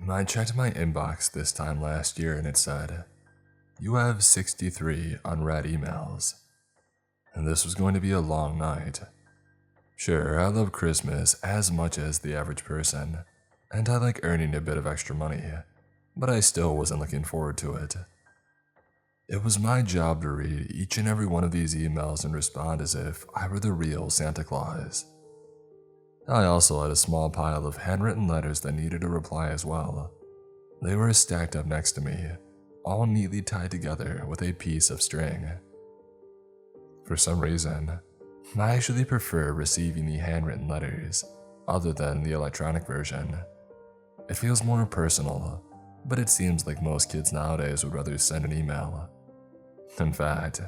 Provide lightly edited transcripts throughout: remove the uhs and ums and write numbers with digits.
I checked my inbox this time last year and it said, "You have 63 unread emails." And this was going to be a long night. Sure, I love Christmas as much as the average person, and I like earning a bit of extra money, but I still wasn't looking forward to it. It was my job to read each and every one of these emails and respond as if I were the real Santa Claus. I also had a small pile of handwritten letters that needed a reply as well. They were stacked up next to me, all neatly tied together with a piece of string. For some reason, I actually prefer receiving the handwritten letters, other than the electronic version. It feels more personal, but it seems like most kids nowadays would rather send an email. In fact,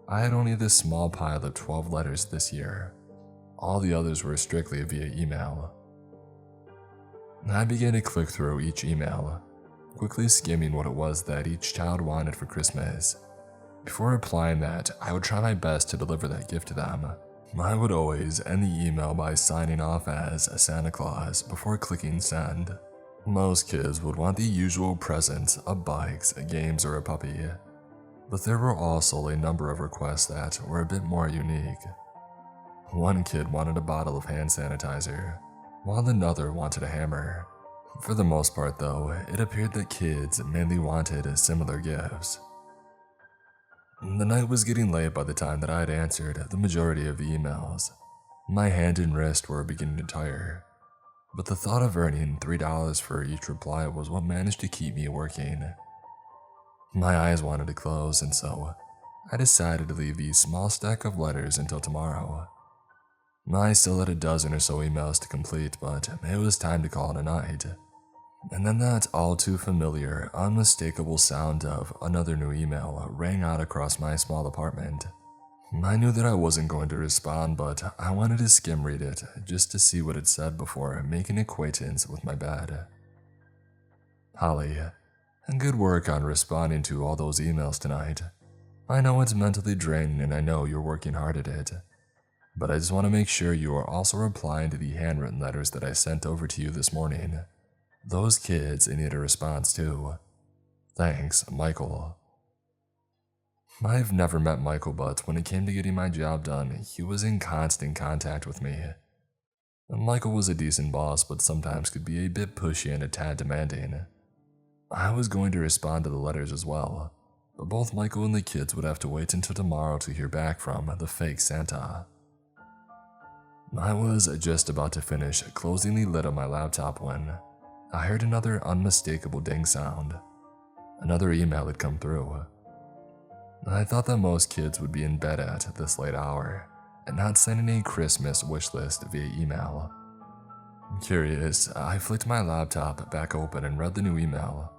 I had only this small pile of 12 letters this year. All the others were strictly via email. I began to click through each email, quickly skimming what it was that each child wanted for Christmas. Before replying that I would try my best to deliver that gift to them, I would always end the email by signing off as Santa Claus before clicking send. Most kids would want the usual presents of bikes, games, or a puppy, but there were also a number of requests that were a bit more unique. One kid wanted a bottle of hand sanitizer, while another wanted a hammer. For the most part though, it appeared that kids mainly wanted similar gifts. The night was getting late by the time that I had answered the majority of the emails. My hand and wrist were beginning to tire, but the thought of earning $3 for each reply was what managed to keep me working. My eyes wanted to close, and so I decided to leave the small stack of letters until tomorrow. I still had a dozen or so emails to complete, but it was time to call it a night. And then that all too familiar, unmistakable sound of another new email rang out across my small apartment. I knew that I wasn't going to respond, but I wanted to skim read it just to see what it said before making acquaintance with my bed. "Holly, good work on responding to all those emails tonight. I know it's mentally draining and I know you're working hard at it. But I just want to make sure you are also replying to the handwritten letters that I sent over to you this morning. Those kids need a response too. Thanks, Michael." I've never met Michael, but when it came to getting my job done, he was in constant contact with me. Michael was a decent boss, but sometimes could be a bit pushy and a tad demanding. I was going to respond to the letters as well, but both Michael and the kids would have to wait until tomorrow to hear back from the fake Santa. I was just about to finish closing the lid on my laptop when I heard another unmistakable ding sound. Another email had come through. I thought that most kids would be in bed at this late hour and not sending a Christmas wish list via email. Curious, I flicked my laptop back open and read the new email.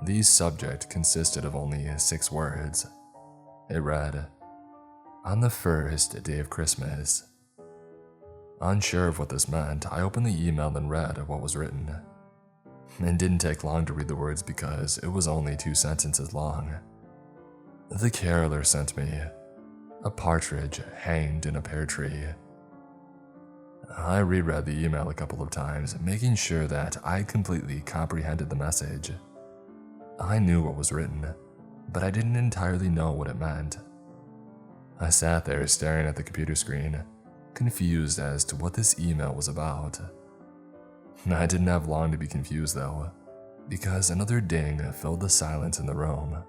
The subject consisted of only 6 words. It read, "On the first day of Christmas." Unsure of what this meant, I opened the email and read what was written. It didn't take long to read the words because it was only 2 sentences long. The caroler sent me, "A partridge hanged in a pear tree." I reread the email a couple of times, making sure that I completely comprehended the message. I knew what was written, but I didn't entirely know what it meant. I sat there staring at the computer screen, confused as to what this email was about. I didn't have long to be confused though, because another ding filled the silence in the room.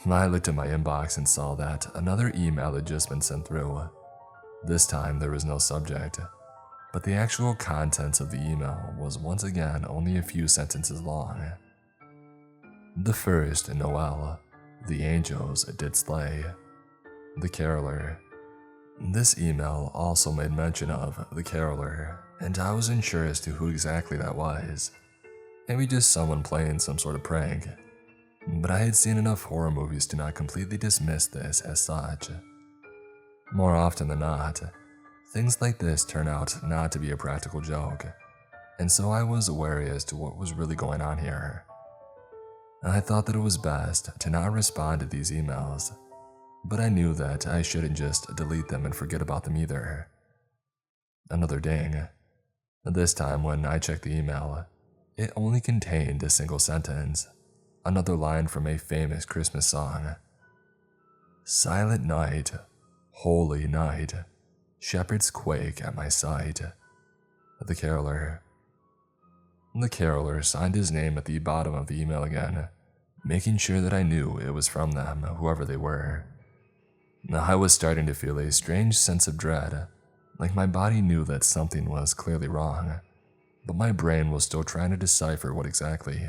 I looked at my inbox and saw that another email had just been sent through. This time there was no subject, but the actual contents of the email was once again only a few sentences long. "The first Noel, the angels did slay. The caroler." This email also made mention of the caroler, and I wasn't sure as to who exactly that was. Maybe just someone playing some sort of prank. But I had seen enough horror movies to not completely dismiss this as such. More often than not, things like this turn out not to be a practical joke, and so I was wary as to what was really going on here. I thought that it was best to not respond to these emails, but I knew that I shouldn't just delete them and forget about them either. Another ding. This time when I checked the email, It only contained a single sentence, another line from a famous Christmas song. Silent night, holy night, shepherds quake at my sight. The caroler. The caroler signed his name at the bottom of the email again, making sure that I knew it was from them, whoever they were. I was starting to feel a strange sense of dread, like my body knew that something was clearly wrong, but my brain was still trying to decipher what exactly.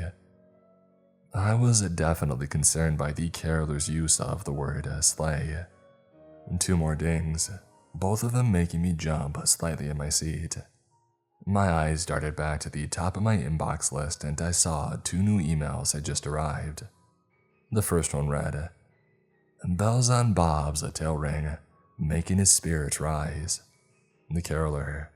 I was definitely concerned by the caroler's use of the word sleigh. 2 more dings, both of them making me jump slightly in my seat. My eyes darted back to the top of my inbox list and I saw 2 new emails had just arrived. The first one read, "Bells on Bob's a tail ring, making his spirits rise." The caroler.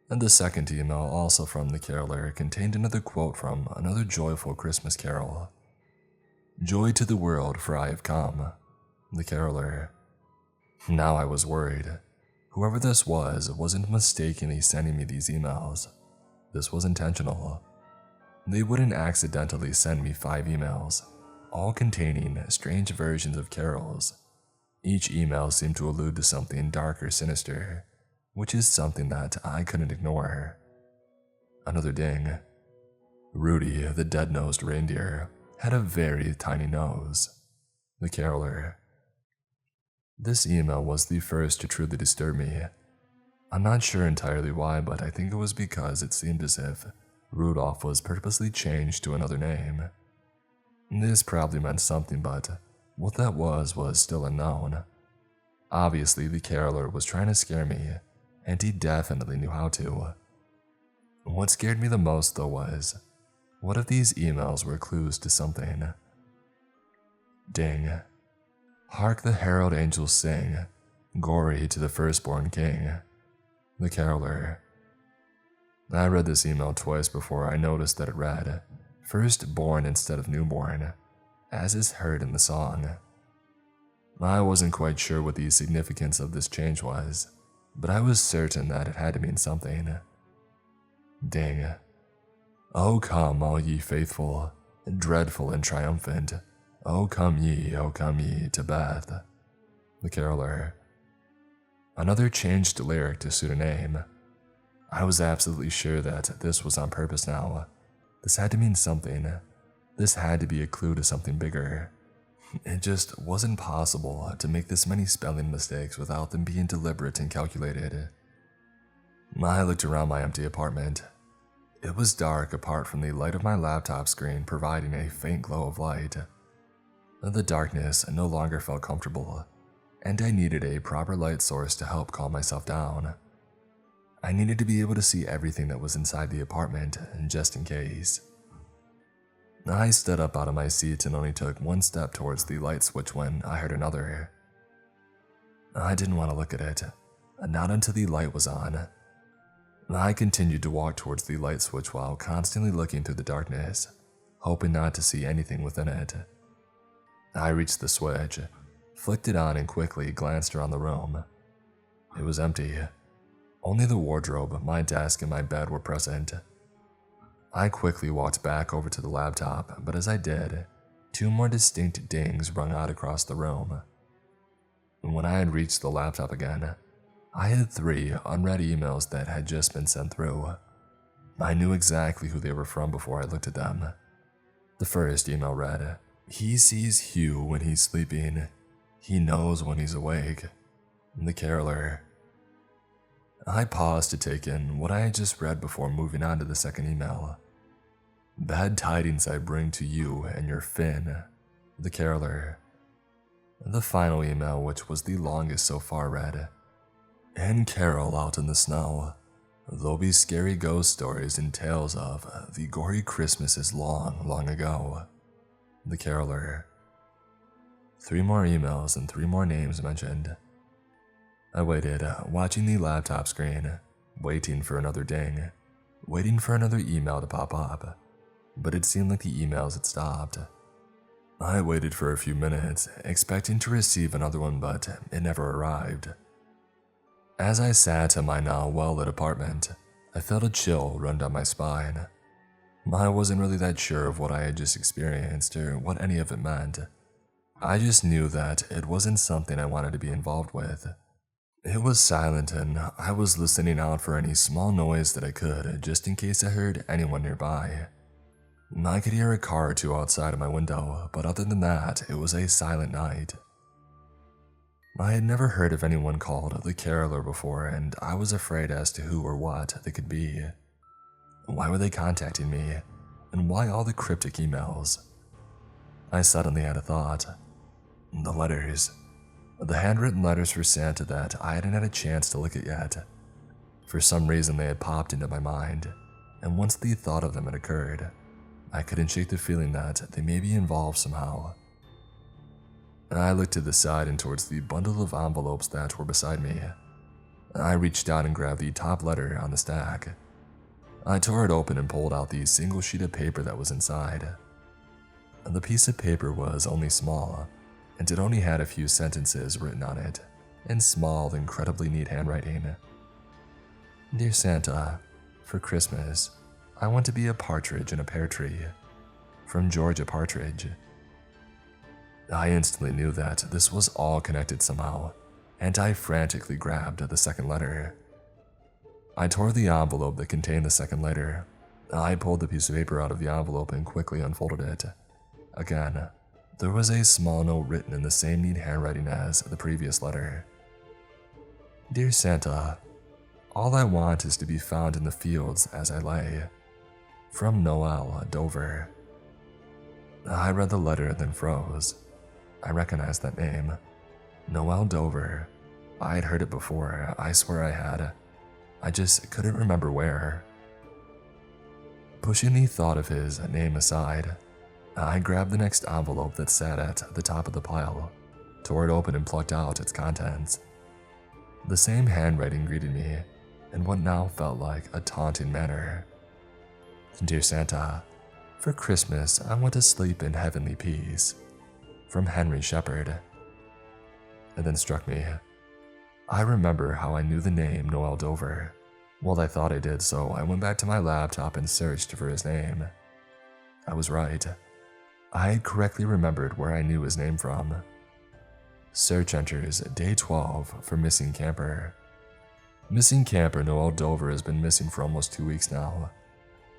And the second email, also from the caroler, contained another quote from another joyful Christmas carol. "Joy to the world, for I have come." The caroler. Now I was worried. Whoever this wasn't mistakenly sending me these emails. This was intentional. They wouldn't accidentally send me 5 emails, all containing strange versions of carols. Each email seemed to allude to something dark or sinister, which is something that I couldn't ignore. Another ding. Rudy, the dead-nosed reindeer, had a very tiny nose. The caroler. This email was the first to truly disturb me. I'm not sure entirely why, but I think it was because it seemed as if Rudolph was purposely changed to another name. This probably meant something, but what that was still unknown. Obviously, the caroler was trying to scare me, and he definitely knew how to. What scared me the most, though, was, what if these emails were clues to something? Ding. Hark the herald angels sing, glory to the firstborn king. The caroler. I read this email twice before I noticed that it read, firstborn instead of newborn, as is heard in the song. I wasn't quite sure what the significance of this change was, but I was certain that it had to mean something. Ding. O come, all ye faithful, dreadful and triumphant. O come ye, to Beth. The caroler. Another changed lyric to suit a name. I was absolutely sure that this was on purpose now. This had to mean something. This had to be a clue to something bigger. It just wasn't possible to make this many spelling mistakes without them being deliberate and calculated. I looked around my empty apartment. It was dark apart from the light of my laptop screen providing a faint glow of light. The darkness no longer felt comfortable, and I needed a proper light source to help calm myself down. I needed to be able to see everything that was inside the apartment, just in case. I stood up out of my seat and only took 1 step towards the light switch when I heard another. I didn't want to look at it, not until the light was on. I continued to walk towards the light switch while constantly looking through the darkness, hoping not to see anything within it. I reached the switch, flicked it on, and quickly glanced around the room. It was empty. Only the wardrobe, my desk, and my bed were present. I quickly walked back over to the laptop, but as I did, 2 more distinct dings rung out across the room. When I had reached the laptop again, I had 3 unread emails that had just been sent through. I knew exactly who they were from before I looked at them. The first email read, "He sees Hugh when he's sleeping. He knows when he's awake." The caroler. I paused to take in what I had just read before moving on to the second email. "Bad tidings I bring to you and your Finn." The caroler. The final email, which was the longest so far, read, "And carol out in the snow. There'll be scary ghost stories and tales of the gory Christmases long, long ago." The caroler. 3 more emails and 3 more names mentioned. I waited, watching the laptop screen, waiting for another ding, waiting for another email to pop up, but it seemed like the emails had stopped. I waited for a few minutes, expecting to receive another one, but it never arrived. As I sat in my now well-lit apartment, I felt a chill run down my spine. I wasn't really that sure of what I had just experienced or what any of it meant. I just knew that it wasn't something I wanted to be involved with. It was silent and I was listening out for any small noise that I could just in case I heard anyone nearby. I could hear a car or two outside of my window, but other than that, it was a silent night. I had never heard of anyone called the Caroler before, and I was afraid as to who or what they could be. Why were they contacting me, and why all the cryptic emails? I suddenly had a thought. The letters. The handwritten letters for Santa that I hadn't had a chance to look at yet. For some reason they had popped into my mind, and once the thought of them had occurred, I couldn't shake the feeling that they may be involved somehow. I looked to the side and towards the bundle of envelopes that were beside me. I reached down and grabbed the top letter on the stack. I tore it open and pulled out the single sheet of paper that was inside. The piece of paper was only small, and it only had a few sentences written on it, in small, incredibly neat handwriting. Dear Santa, for Christmas, I want to be a partridge in a pear tree. From Georgia Partridge. I instantly knew that this was all connected somehow, and I frantically grabbed the second letter. I tore the envelope that contained the second letter. I pulled the piece of paper out of the envelope and quickly unfolded it. Again, there was a small note written in the same neat handwriting as the previous letter. Dear Santa, all I want is to be found in the fields as I lay. From Noel, Dover. I read the letter and then froze. I recognized that name. Noel Dover. I had heard it before, I swear I had. I just couldn't remember where. Pushing the thought of his name aside, I grabbed the next envelope that sat at the top of the pile, tore it open and plucked out its contents. The same handwriting greeted me, in what now felt like a taunting manner. Dear Santa, for Christmas I want to sleep in heavenly peace. From Henry Shepherd. It then struck me. I remember how I knew the name Noel Dover. Well, I thought I did, so I went back to my laptop and searched for his name. I was right. I had correctly remembered where I knew his name from. Search enters day 12 for missing camper. Missing camper Noel Dover has been missing for almost 2 weeks now.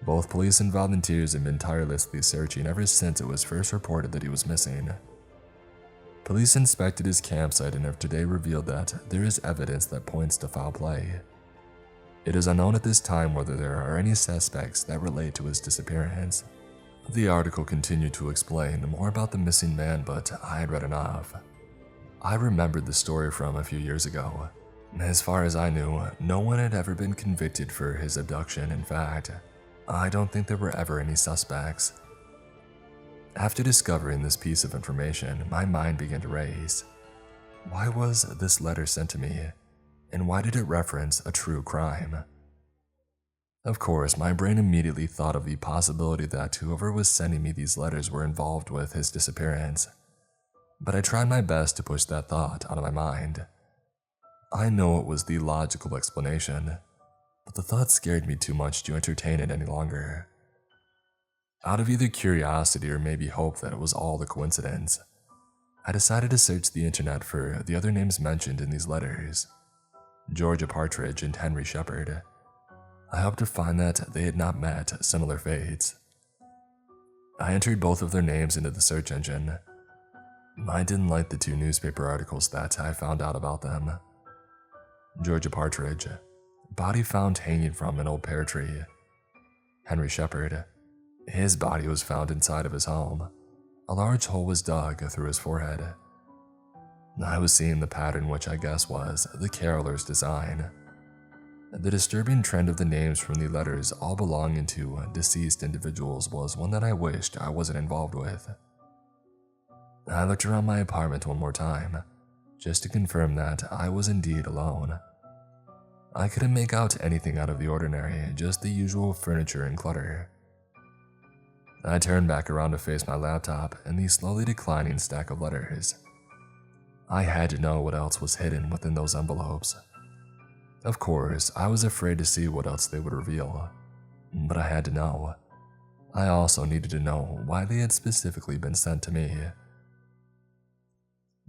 Both police and volunteers have been tirelessly searching ever since it was first reported that he was missing. Police inspected his campsite and have today revealed that there is evidence that points to foul play. It is unknown at this time whether there are any suspects that relate to his disappearance. The article continued to explain more about the missing man, but I had read enough. I remembered the story from a few years ago. As far as I knew, no one had ever been convicted for his abduction. In fact, I don't think there were ever any suspects. After discovering this piece of information, my mind began to race. Why was this letter sent to me, and why did it reference a true crime? Of course, my brain immediately thought of the possibility that whoever was sending me these letters were involved with his disappearance, but I tried my best to push that thought out of my mind. I know it was the logical explanation, but the thought scared me too much to entertain it any longer. Out of either curiosity or maybe hope that it was all a coincidence, I decided to search the internet for the other names mentioned in these letters, Georgia Partridge and Henry Shepherd. I hoped to find that they had not met similar fates. I entered both of their names into the search engine. I didn't like the 2 newspaper articles that I found out about them. Georgia Partridge, body found hanging from an old pear tree. Henry Shepherd, his body was found inside of his home. A large hole was dug through his forehead. I was seeing the pattern, which I guess was the caroler's design. The disturbing trend of the names from the letters all belonging to deceased individuals was one that I wished I wasn't involved with. I looked around my apartment one more time, just to confirm that I was indeed alone. I couldn't make out anything out of the ordinary, just the usual furniture and clutter. I turned back around to face my laptop and the slowly declining stack of letters. I had to know what else was hidden within those envelopes. Of course, I was afraid to see what else they would reveal, but I had to know. I also needed to know why they had specifically been sent to me.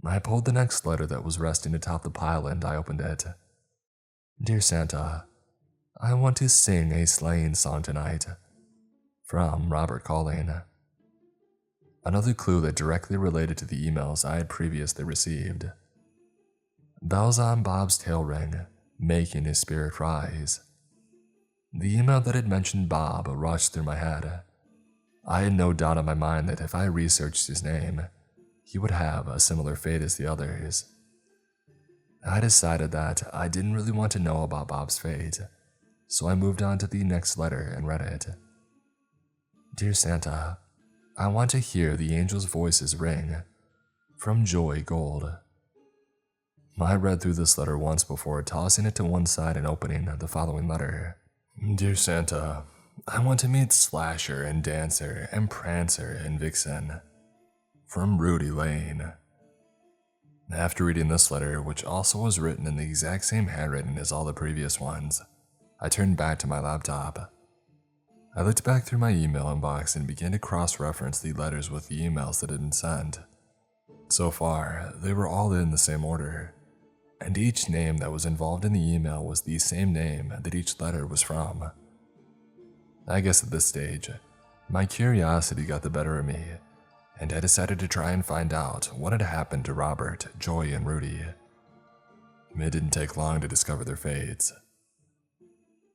I pulled the next letter that was resting atop the pile and I opened it. Dear Santa, I want to sing a sleighing song tonight. From Robert calling. Another clue that directly related to the emails I had previously received. Bells on Bob's tail ring, making his spirit rise. The email that had mentioned Bob rushed through my head. I had no doubt in my mind that if I researched his name, he would have a similar fate as the others. I decided that I didn't really want to know about Bob's fate, so I moved on to the next letter and read it. Dear Santa, I want to hear the angels' voices ring. From Joy Gold. I read through this letter once before tossing it to one side and opening the following letter. Dear Santa, I want to meet Slasher and Dancer and Prancer and Vixen. From Rudy Lane. After reading this letter, which also was written in the exact same handwriting as all the previous ones, I turned back to my laptop. I looked back through my email inbox and began to cross-reference the letters with the emails that had been sent. So far, they were all in the same order, and each name that was involved in the email was the same name that each letter was from. I guess at this stage, my curiosity got the better of me, and I decided to try and find out what had happened to Robert, Joy, and Rudy. It didn't take long to discover their fates.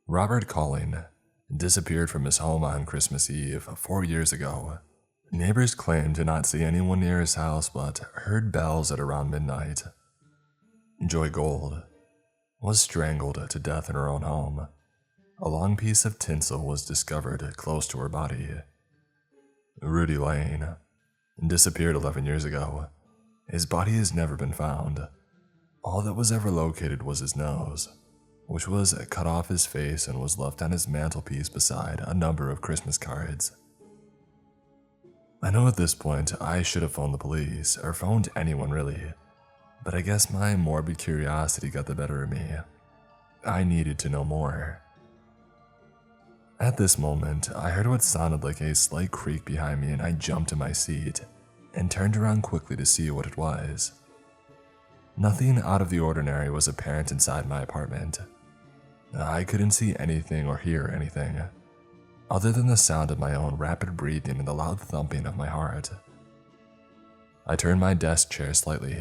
Robert Colling disappeared from his home on Christmas Eve 4 years ago. Neighbors claimed to not see anyone near his house but heard bells at around midnight. Joy Gold was strangled to death in her own home. A long piece of tinsel was discovered close to her body. Rudy Lane disappeared 11 years ago. His body has never been found. All that was ever located was his nose, which was cut off his face and was left on his mantelpiece beside a number of Christmas cards. I know at this point I should have phoned the police, or phoned anyone really, but I guess my morbid curiosity got the better of me. I needed to know more. At this moment, I heard what sounded like a slight creak behind me and I jumped in my seat and turned around quickly to see what it was. Nothing out of the ordinary was apparent inside my apartment. I couldn't see anything or hear anything, other than the sound of my own rapid breathing and the loud thumping of my heart. I turned my desk chair slightly,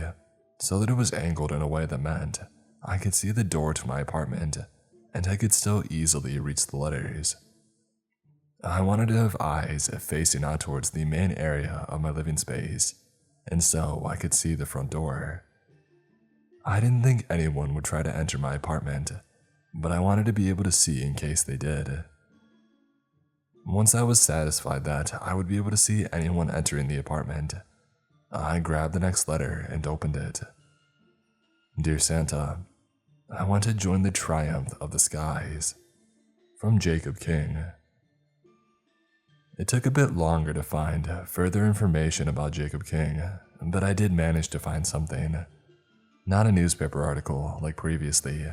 so that it was angled in a way that meant I could see the door to my apartment, and I could still easily reach the letters. I wanted to have eyes facing out towards the main area of my living space, and so I could see the front door. I didn't think anyone would try to enter my apartment, but I wanted to be able to see in case they did. Once I was satisfied that I would be able to see anyone entering the apartment, I grabbed the next letter and opened it. Dear Santa, I want to join the triumph of the skies. From Jacob King. It took a bit longer to find further information about Jacob King, but I did manage to find something. Not a newspaper article like previously,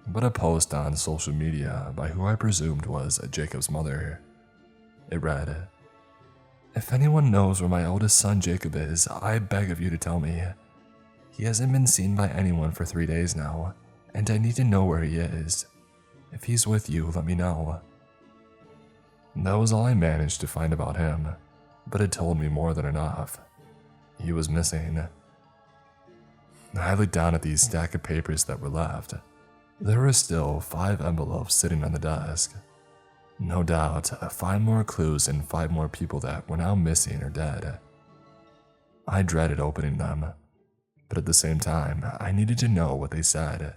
but a post on social media by who I presumed was Jacob's mother. It read, If anyone knows where my oldest son Jacob is, I beg of you to tell me. He hasn't been seen by anyone for 3 days now, and I need to know where he is. If he's with you, let me know. That was all I managed to find about him, but it told me more than enough. He was missing. I looked down at the stack of papers that were left. There were still 5 envelopes sitting on the desk. No doubt, 5 more clues and 5 more people that were now missing or dead. I dreaded opening them, but at the same time, I needed to know what they said.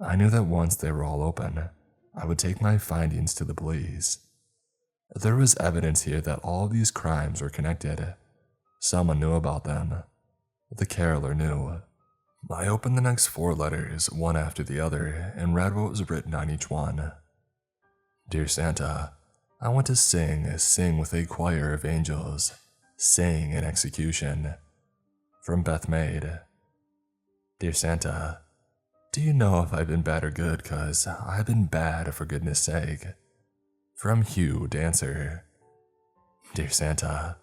I knew that once they were all open, I would take my findings to the police. There was evidence here that all of these crimes were connected. Someone knew about them. The caroler knew. I opened the next 4 letters, one after the other, and read what was written on each one. Dear Santa, I want to sing with a choir of angels. Sing in execution. From Beth Maid. Dear Santa, do you know if I've been bad or good? 'Cause I've been bad for goodness sake. From Hugh Dancer. Dear Santa,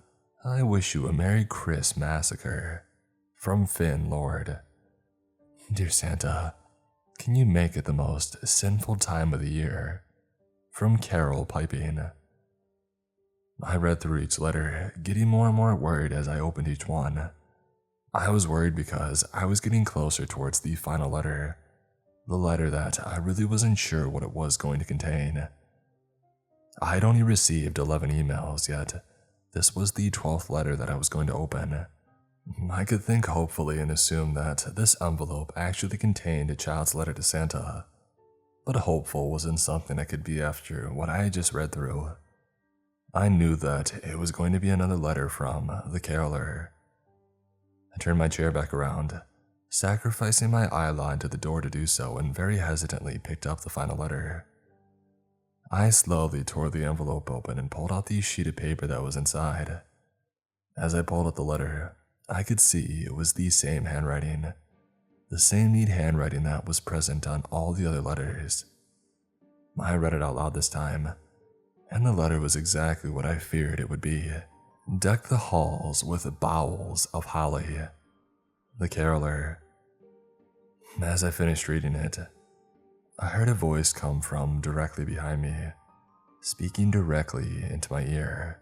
I wish you a Merry Chris Massacre. From Finn, Lord. Dear Santa, can you make it the most sinful time of the year? From Carol, Piping. I read through each letter, getting more and more worried as I opened each one. I was worried because I was getting closer towards the final letter, the letter that I really wasn't sure what it was going to contain. I had only received 11 emails, yet this was the 12th letter that I was going to open. I could think hopefully and assume that this envelope actually contained a child's letter to Santa, but hopeful wasn't something I could be after what I had just read through. I knew that it was going to be another letter from the caroler. I turned my chair back around, sacrificing my eye line to the door to do so, and very hesitantly picked up the final letter. I slowly tore the envelope open and pulled out the sheet of paper that was inside. As I pulled out the letter, I could see it was the same handwriting, the same neat handwriting that was present on all the other letters. I read it out loud this time, and the letter was exactly what I feared it would be. Deck the halls with boughs of holly. The caroler. As I finished reading it, I heard a voice come from directly behind me, speaking directly into my ear.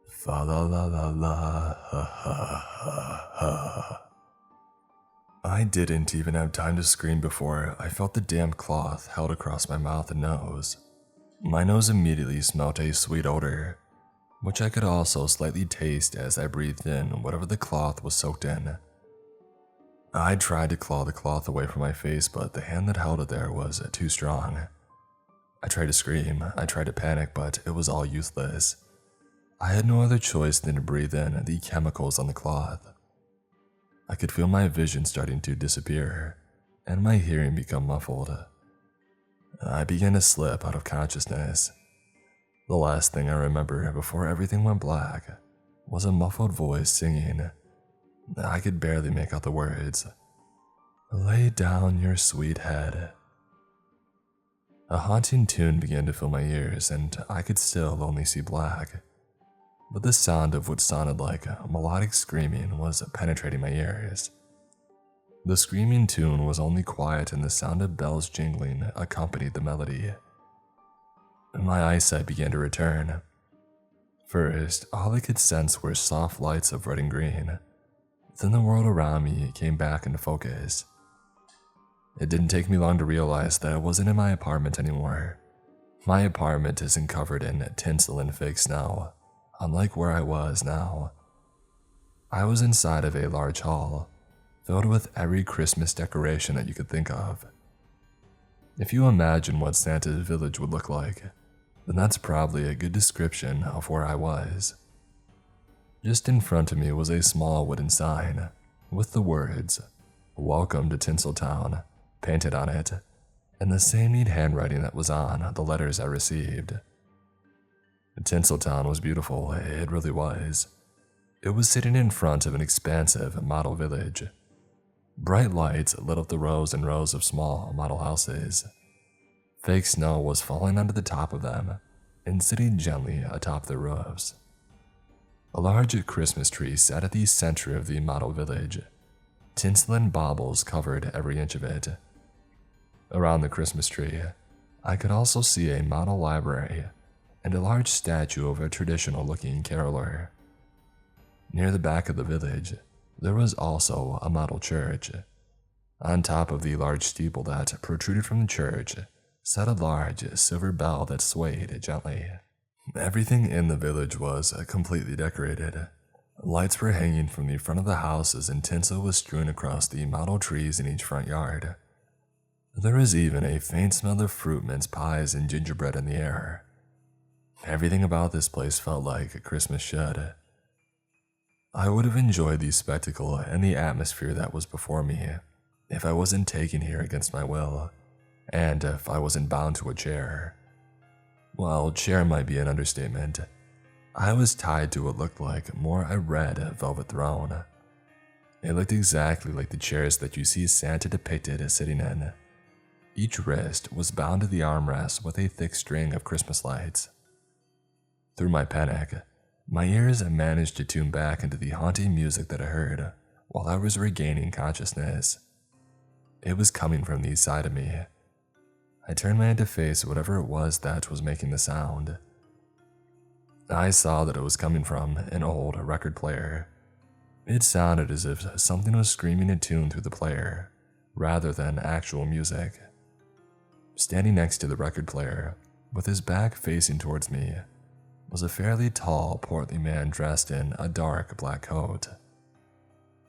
Fa la la la la, ha ha ha ha. I didn't even have time to scream before I felt the damp cloth held across my mouth and nose. My nose immediately smelt a sweet odor, which I could also slightly taste as I breathed in whatever the cloth was soaked in. I tried to claw the cloth away from my face, but the hand that held it there was too strong. I tried to scream, I tried to panic, but it was all useless. I had no other choice than to breathe in the chemicals on the cloth. I could feel my vision starting to disappear, and my hearing become muffled. I began to slip out of consciousness. The last thing I remember before everything went black was a muffled voice singing. I could barely make out the words. Lay down your sweet head. A haunting tune began to fill my ears, and I could still only see black. But the sound of what sounded like melodic screaming was penetrating my ears. The screaming tune was only quiet, and the sound of bells jingling accompanied the melody. My eyesight began to return. First, all I could sense were soft lights of red and green. Then the world around me came back into focus. It didn't take me long to realize that I wasn't in my apartment anymore. My apartment isn't covered in tinsel and fake snow, unlike where I was now. I was inside of a large hall, filled with every Christmas decoration that you could think of. If you imagine what Santa's village would look like, then that's probably a good description of where I was. Just in front of me was a small wooden sign with the words, "Welcome to Tinseltown," painted on it, and the same neat handwriting that was on the letters I received. Tinseltown was beautiful, it really was. It was sitting in front of an expansive model village. Bright lights lit up the rows and rows of small model houses. Fake snow was falling onto the top of them and sitting gently atop their roofs. A large Christmas tree sat at the center of the model village. Tinsel and baubles covered every inch of it. Around the Christmas tree, I could also see a model library and a large statue of a traditional-looking caroler. Near the back of the village, there was also a model church. On top of the large steeple that protruded from the church sat a large silver bell that swayed gently. Everything in the village was completely decorated. Lights were hanging from the front of the houses, and tinsel was strewn across the model trees in each front yard. There was even a faint smell of fruit mince pies and gingerbread in the air. Everything about this place felt like Christmas should. I would have enjoyed the spectacle and the atmosphere that was before me if I wasn't taken here against my will, and if I wasn't bound to a chair. Well, chair might be an understatement. I was tied to what looked like more a red velvet throne. It looked exactly like the chairs that you see Santa depicted sitting in. Each wrist was bound to the armrest with a thick string of Christmas lights. Through my panic, my ears managed to tune back into the haunting music that I heard while I was regaining consciousness. It was coming from the inside of me. I turned my head to face whatever it was that was making the sound. I saw that it was coming from an old record player. It sounded as if something was screaming a tune through the player, rather than actual music. Standing next to the record player, with his back facing towards me, was a fairly tall, portly man dressed in a dark black coat.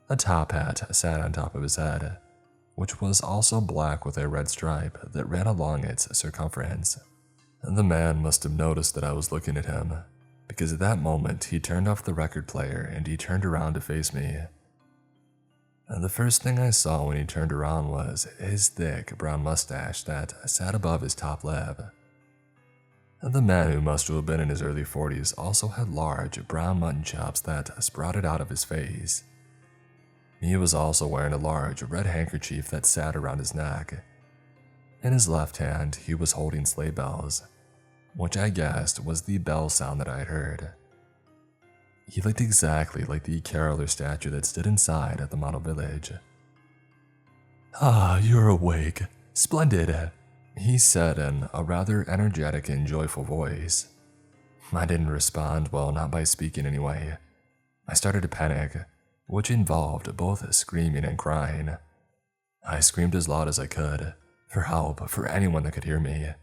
A top hat sat on top of his head, which was also black with a red stripe that ran along its circumference. The man must have noticed that I was looking at him, because at that moment he turned off the record player and he turned around to face me. And the first thing I saw when he turned around was his thick brown mustache that sat above his top lip. The man, who must have been in his early 40s, also had large brown mutton chops that sprouted out of his face. He was also wearing a large red handkerchief that sat around his neck. In his left hand, he was holding sleigh bells, which I guessed was the bell sound that I had heard. He looked exactly like the caroler statue that stood inside at the model village. "Ah, you're awake. Splendid," he said in a rather energetic and joyful voice. I didn't respond, well, not by speaking anyway. I started to panic, which involved both screaming and crying. I screamed as loud as I could, for help, for anyone that could hear me.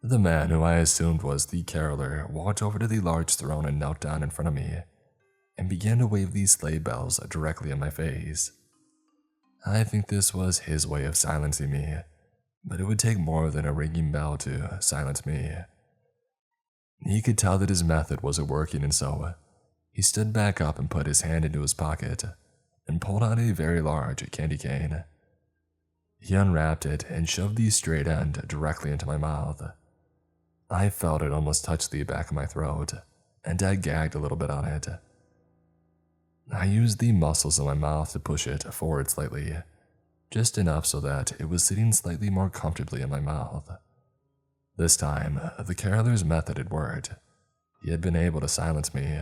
The man, who I assumed was the caroler, walked over to the large throne and knelt down in front of me, and began to wave these sleigh bells directly in my face. I think this was his way of silencing me, but it would take more than a ringing bell to silence me. He could tell that his method wasn't working, and so he stood back up and put his hand into his pocket and pulled out a very large candy cane. He unwrapped it and shoved the straight end directly into my mouth. I felt it almost touch the back of my throat, and I gagged a little bit on it. I used the muscles in my mouth to push it forward slightly, just enough so that it was sitting slightly more comfortably in my mouth. This time, the caroler's method had worked. He had been able to silence me.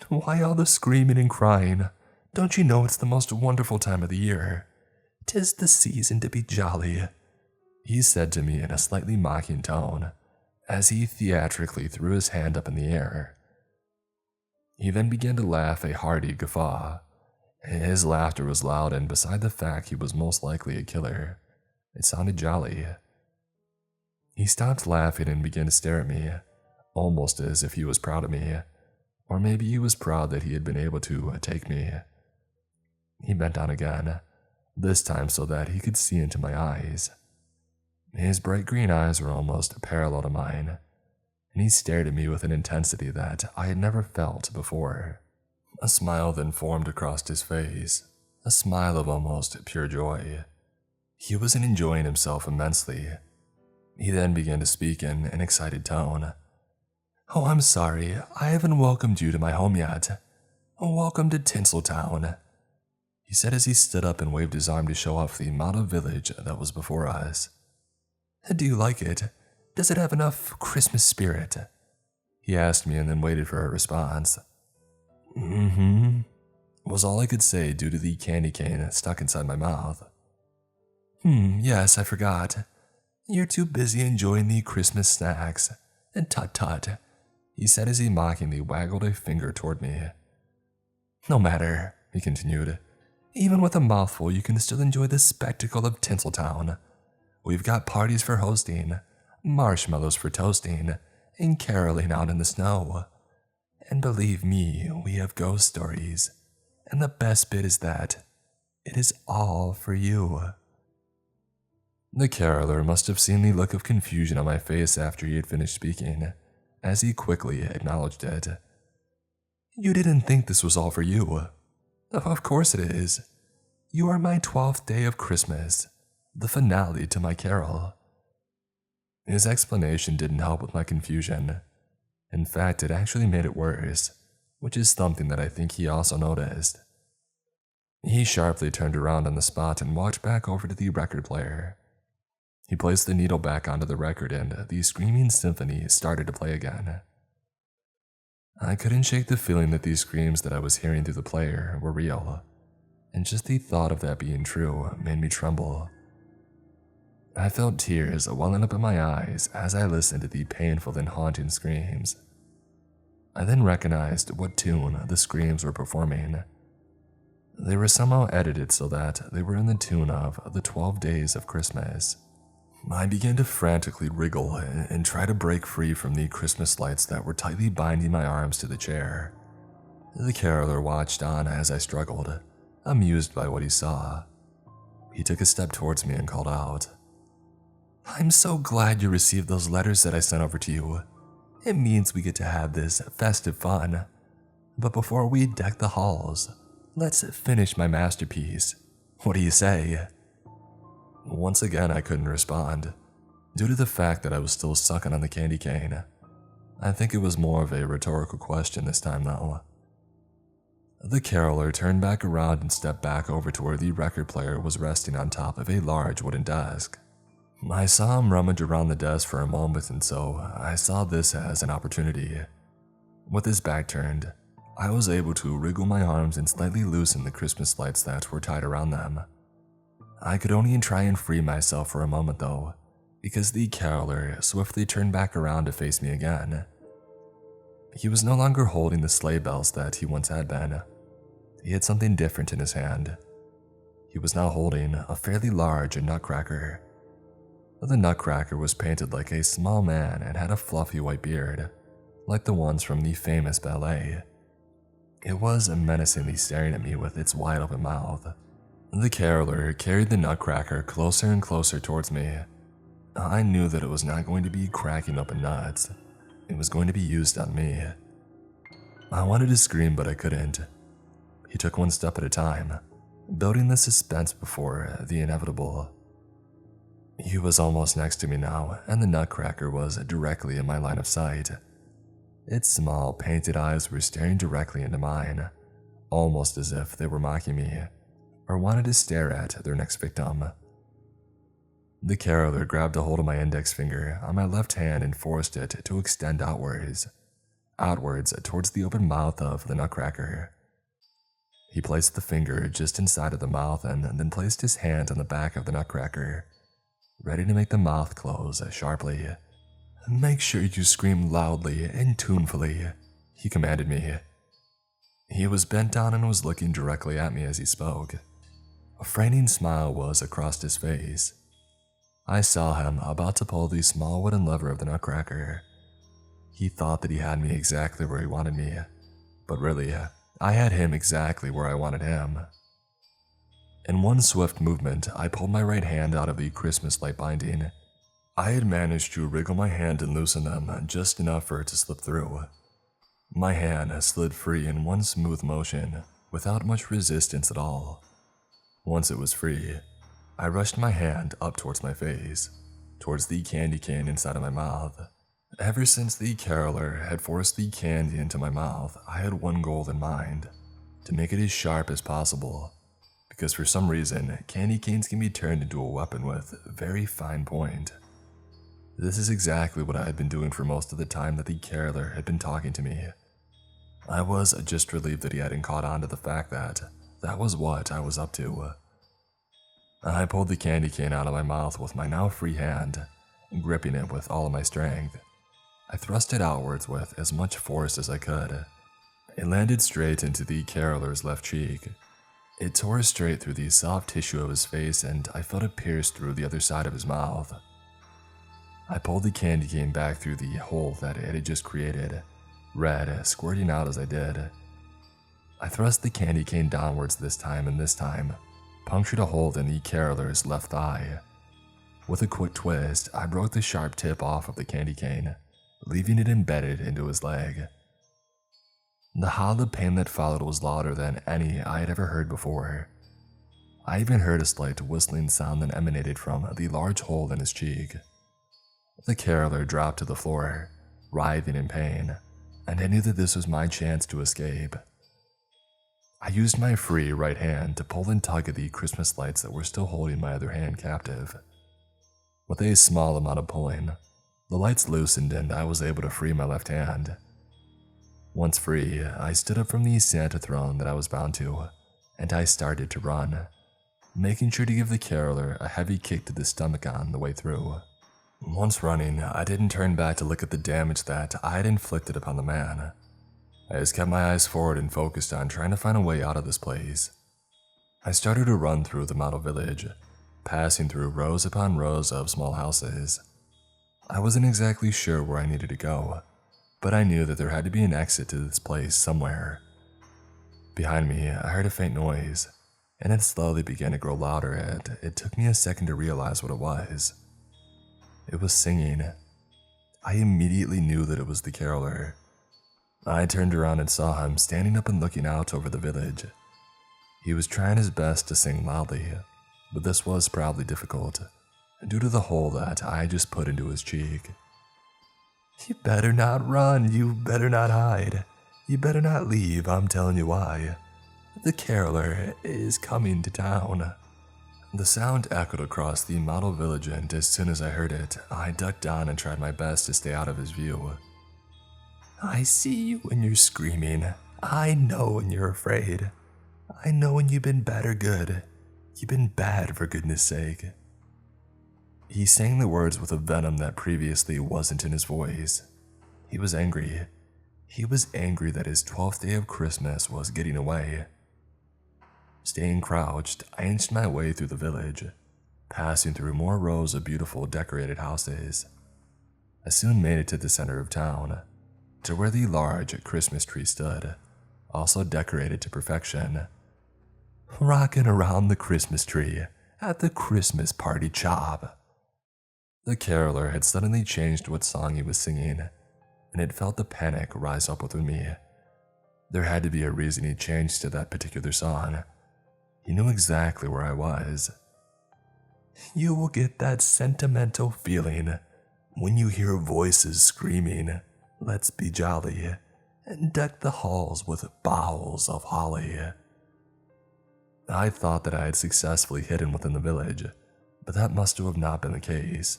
"Why all the screaming and crying? Don't you know it's the most wonderful time of the year? 'Tis the season to be jolly," he said to me in a slightly mocking tone, as he theatrically threw his hand up in the air. He then began to laugh a hearty guffaw. His laughter was loud, and beside the fact he was most likely a killer, it sounded jolly. He stopped laughing and began to stare at me, almost as if he was proud of me, or maybe he was proud that he had been able to take me. He bent down again, this time so that he could see into my eyes. His bright green eyes were almost parallel to mine, and he stared at me with an intensity that I had never felt before. A smile then formed across his face, a smile of almost pure joy. He was enjoying himself immensely. He then began to speak in an excited tone. "Oh, I'm sorry, I haven't welcomed you to my home yet. Welcome to Tinseltown," he said as he stood up and waved his arm to show off the model village that was before us. "Do you like it? Does it have enough Christmas spirit?" he asked me, and then waited for a response. "Mm-hmm," was all I could say due to the candy cane stuck inside my mouth. Yes, I forgot. You're too busy enjoying the Christmas snacks. And tut-tut," he said as he mockingly waggled a finger toward me. "No matter," he continued. "Even with a mouthful, you can still enjoy the spectacle of Tinseltown. We've got parties for hosting, marshmallows for toasting, and caroling out in the snow. And believe me, we have ghost stories. And the best bit is that it is all for you." The caroler must have seen the look of confusion on my face after he had finished speaking, as he quickly acknowledged it. "You didn't think this was all for you? Of course it is. You are my 12th day of Christmas, the finale to my carol." His explanation didn't help with my confusion. In fact, it actually made it worse, which is something that I think he also noticed. He sharply turned around on the spot and walked back over to the record player. He placed the needle back onto the record and the screaming symphony started to play again. I couldn't shake the feeling that these screams that I was hearing through the player were real, and just the thought of that being true made me tremble. I felt tears welling up in my eyes as I listened to the painful and haunting screams. I then recognized what tune the screams were performing. They were somehow edited so that they were in the tune of the 12 Days of Christmas. I began to frantically wriggle and try to break free from the Christmas lights that were tightly binding my arms to the chair. The caroler watched on as I struggled, amused by what he saw. He took a step towards me and called out, "I'm so glad you received those letters that I sent over to you. It means we get to have this festive fun. But before we deck the halls, let's finish my masterpiece. What do you say?" Once again, I couldn't respond, due to the fact that I was still sucking on the candy cane. I think it was more of a rhetorical question this time though. The caroler turned back around and stepped back over to where the record player was resting on top of a large wooden desk. I saw him rummage around the desk for a moment, and so I saw this as an opportunity. With his back turned, I was able to wriggle my arms and slightly loosen the Christmas lights that were tied around them. I could only try and free myself for a moment though, because the caroler swiftly turned back around to face me again. He was no longer holding the sleigh bells that he once had been. He had something different in his hand. He was now holding a fairly large nutcracker. The nutcracker was painted like a small man and had a fluffy white beard, like the ones from the famous ballet. It was menacingly staring at me with its wide open mouth. The caroler carried the nutcracker closer and closer towards me. I knew that it was not going to be cracking open nuts. It was going to be used on me. I wanted to scream, but I couldn't. He took one step at a time, building the suspense before the inevitable. He was almost next to me now, and the nutcracker was directly in my line of sight. Its small, painted eyes were staring directly into mine, almost as if they were mocking me, or wanted to stare at their next victim. The caroler grabbed a hold of my index finger on my left hand and forced it to extend outwards towards the open mouth of the nutcracker. He placed the finger just inside of the mouth and then placed his hand on the back of the nutcracker, ready to make the mouth close sharply. "Make sure you scream loudly and tunefully," he commanded me. He was bent down and was looking directly at me as he spoke. A frightening smile was across his face. I saw him about to pull the small wooden lever of the nutcracker. He thought that he had me exactly where he wanted me, but really, I had him exactly where I wanted him. In one swift movement, I pulled my right hand out of the Christmas light binding. I had managed to wriggle my hand and loosen them just enough for it to slip through. My hand slid free in one smooth motion, without much resistance at all. Once it was free, I rushed my hand up towards my face, towards the candy cane inside of my mouth. Ever since the caroler had forced the candy into my mouth, I had one goal in mind: to make it as sharp as possible. Because for some reason, candy canes can be turned into a weapon with a very fine point. This is exactly what I had been doing for most of the time that the caroler had been talking to me. I was just relieved that he hadn't caught on to the fact that that was what I was up to. I pulled the candy cane out of my mouth with my now free hand, gripping it with all of my strength. I thrust it outwards with as much force as I could. It landed straight into the caroler's left cheek. It tore straight through the soft tissue of his face, and I felt it pierce through the other side of his mouth. I pulled the candy cane back through the hole that it had just created, red squirting out as I did. I thrust the candy cane downwards this time, and this time punctured a hole in the caroler's left thigh. With a quick twist, I broke the sharp tip off of the candy cane, leaving it embedded into his leg. The howl of pain that followed was louder than any I had ever heard before. I even heard a slight whistling sound that emanated from the large hole in his cheek. The caroler dropped to the floor, writhing in pain, and I knew that this was my chance to escape. I used my free right hand to pull and tug at the Christmas lights that were still holding my other hand captive. With a small amount of pulling, the lights loosened and I was able to free my left hand. Once free, I stood up from the Santa throne that I was bound to, and I started to run, making sure to give the caroler a heavy kick to the stomach on the way through. Once running, I didn't turn back to look at the damage that I had inflicted upon the man. I just kept my eyes forward and focused on trying to find a way out of this place. I started to run through the model village, passing through rows upon rows of small houses. I wasn't exactly sure where I needed to go, but I knew that there had to be an exit to this place somewhere. Behind me, I heard a faint noise, and it slowly began to grow louder, and it took me a second to realize what it was. It was singing. I immediately knew that it was the caroler. I turned around and saw him standing up and looking out over the village. He was trying his best to sing loudly, but this was probably difficult, due to the hole that I just put into his cheek. "You better not run, you better not hide, you better not leave, I'm telling you why. The caroler is coming to town." The sound echoed across the model village, and as soon as I heard it, I ducked down and tried my best to stay out of his view. "I see you when you're screaming. I know when you're afraid. I know when you've been bad or good. You've been bad, for goodness sake." He sang the words with a venom that previously wasn't in his voice. He was angry. He was angry that his 12th day of Christmas was getting away. Staying crouched, I inched my way through the village, passing through more rows of beautiful decorated houses. I soon made it to the center of town, to where the large Christmas tree stood, also decorated to perfection. "Rocking around the Christmas tree at the Christmas party chop." The caroler had suddenly changed what song he was singing, and it felt the panic rise up within me. There had to be a reason he changed to that particular song. He knew exactly where I was. "You will get that sentimental feeling when you hear voices screaming, 'Let's be jolly, and deck the halls with boughs of holly.'" I thought that I had successfully hidden within the village, but that must have not been the case.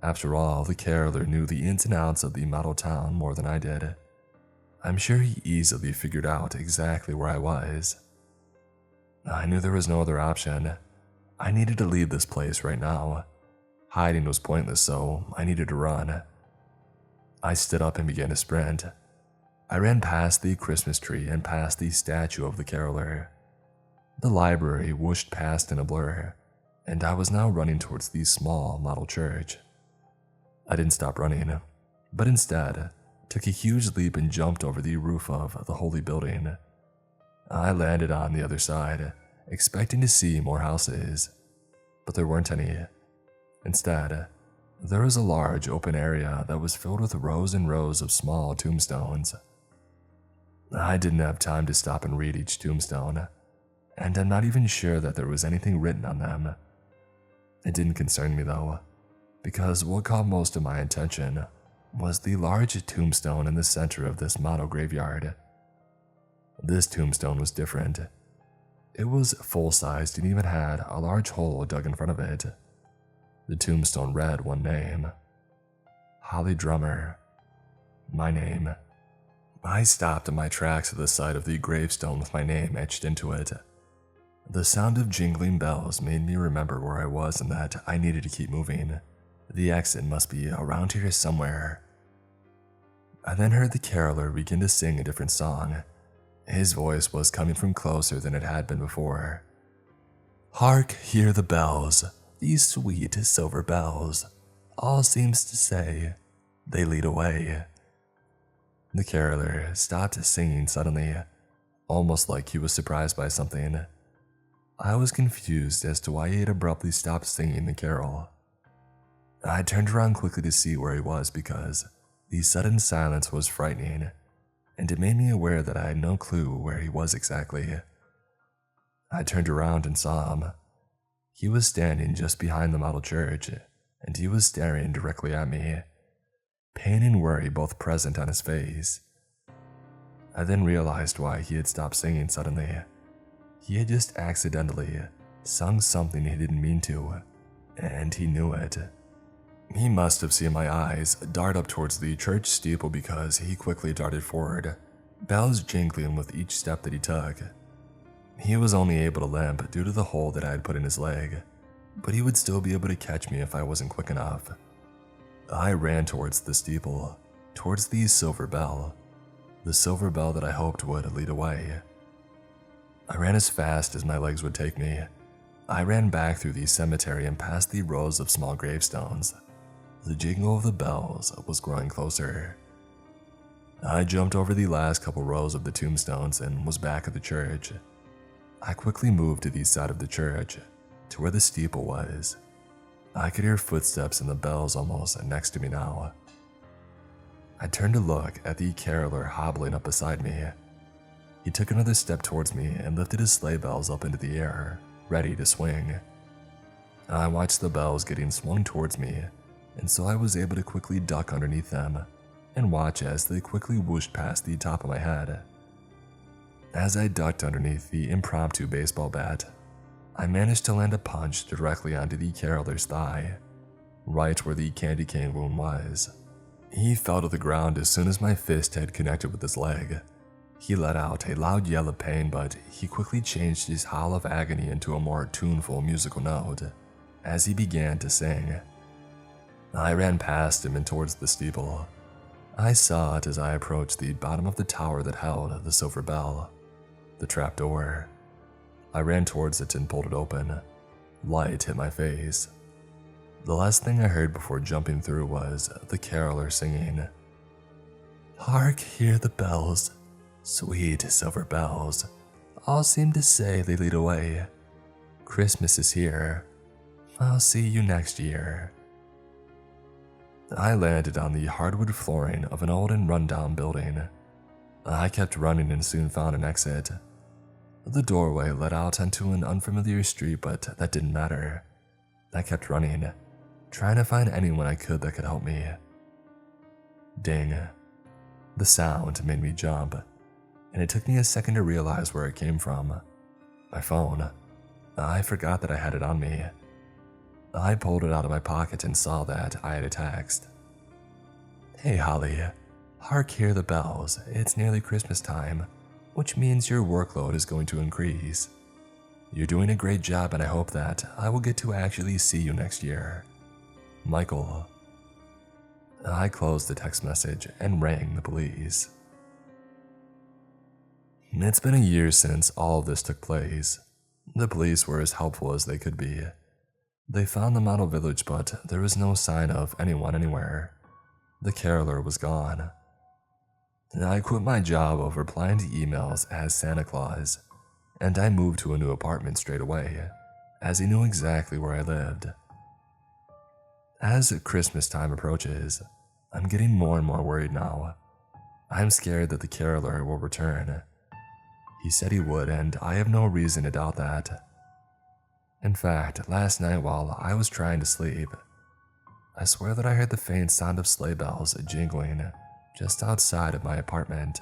After all, the caroler knew the ins and outs of the model town more than I did. I'm sure he easily figured out exactly where I was. I knew there was no other option. I needed to leave this place right now. Hiding was pointless, so I needed to run. I stood up and began to sprint. I ran past the Christmas tree and past the statue of the caroler. The library whooshed past in a blur, and I was now running towards the small model church. I didn't stop running, but instead took a huge leap and jumped over the roof of the holy building. I landed on the other side, expecting to see more houses, but there weren't any. Instead, there was a large open area that was filled with rows and rows of small tombstones. I didn't have time to stop and read each tombstone, and I'm not even sure that there was anything written on them. It didn't concern me though, because what caught most of my attention was the large tombstone in the center of this model graveyard. This tombstone was different. It was full-sized and even had a large hole dug in front of it. The tombstone read one name: Holly Drummer. My name. I stopped in my tracks at the side of the gravestone with my name etched into it. The sound of jingling bells made me remember where I was and that I needed to keep moving. The exit must be around here somewhere. I then heard the caroler begin to sing a different song. His voice was coming from closer than it had been before. "Hark, hear the bells, these sweet silver bells. All seems to say, they lead away." The caroler stopped singing suddenly, almost like he was surprised by something. I was confused as to why he had abruptly stopped singing the carol. I turned around quickly to see where he was because the sudden silence was frightening, and it made me aware that I had no clue where he was exactly. I turned around and saw him. He was standing just behind the model church, and he was staring directly at me, pain and worry both present on his face. I then realized why he had stopped singing suddenly. He had just accidentally sung something he didn't mean to, and he knew it. He must have seen my eyes dart up towards the church steeple because he quickly darted forward, bells jingling with each step that he took. He was only able to limp due to the hole that I had put in his leg, but he would still be able to catch me if I wasn't quick enough. I ran towards the steeple, towards the silver bell that I hoped would lead away. I ran as fast as my legs would take me. I ran back through the cemetery and past the rows of small gravestones. The jingle of the bells was growing closer. I jumped over the last couple rows of the tombstones and was back at the church. I quickly moved to the side of the church, to where the steeple was. I could hear footsteps and the bells almost next to me now. I turned to look at the caroler hobbling up beside me. He took another step towards me and lifted his sleigh bells up into the air, ready to swing. I watched the bells getting swung towards me, and so I was able to quickly duck underneath them and watch as they quickly whooshed past the top of my head. As I ducked underneath the impromptu baseball bat, I managed to land a punch directly onto the caroler's thigh, right where the candy cane wound was. He fell to the ground as soon as my fist had connected with his leg. He let out a loud yell of pain, but he quickly changed his howl of agony into a more tuneful musical note as he began to sing. I ran past him and towards the steeple. I saw it as I approached the bottom of the tower that held the silver bell, the trapdoor. I ran towards it and pulled it open. Light hit my face. The last thing I heard before jumping through was the caroler singing, "Hark, hear the bells, sweet silver bells, all seem to say they lead away. Christmas is here, I'll see you next year." I landed on the hardwood flooring of an old and rundown building. I kept running and soon found an exit. The doorway led out onto an unfamiliar street, but that didn't matter. I kept running, trying to find anyone I could that could help me. Ding. The sound made me jump, and it took me a second to realize where it came from. My phone. I forgot that I had it on me. I pulled it out of my pocket and saw that I had a text. "Hey Holly, hark hear the bells, it's nearly Christmas time, which means your workload is going to increase. You're doing a great job and I hope that I will get to actually see you next year. Michael." I closed the text message and rang the police. It's been a year since all of this took place. The police were as helpful as they could be. They found the model village, but there was no sign of anyone anywhere. The caroler was gone. I quit my job of replying to emails as Santa Claus, and I moved to a new apartment straight away, as he knew exactly where I lived. As Christmas time approaches, I'm getting more and more worried now. I'm scared that the caroler will return. He said he would, and I have no reason to doubt that. In fact, last night while I was trying to sleep, I swear that I heard the faint sound of sleigh bells jingling just outside of my apartment.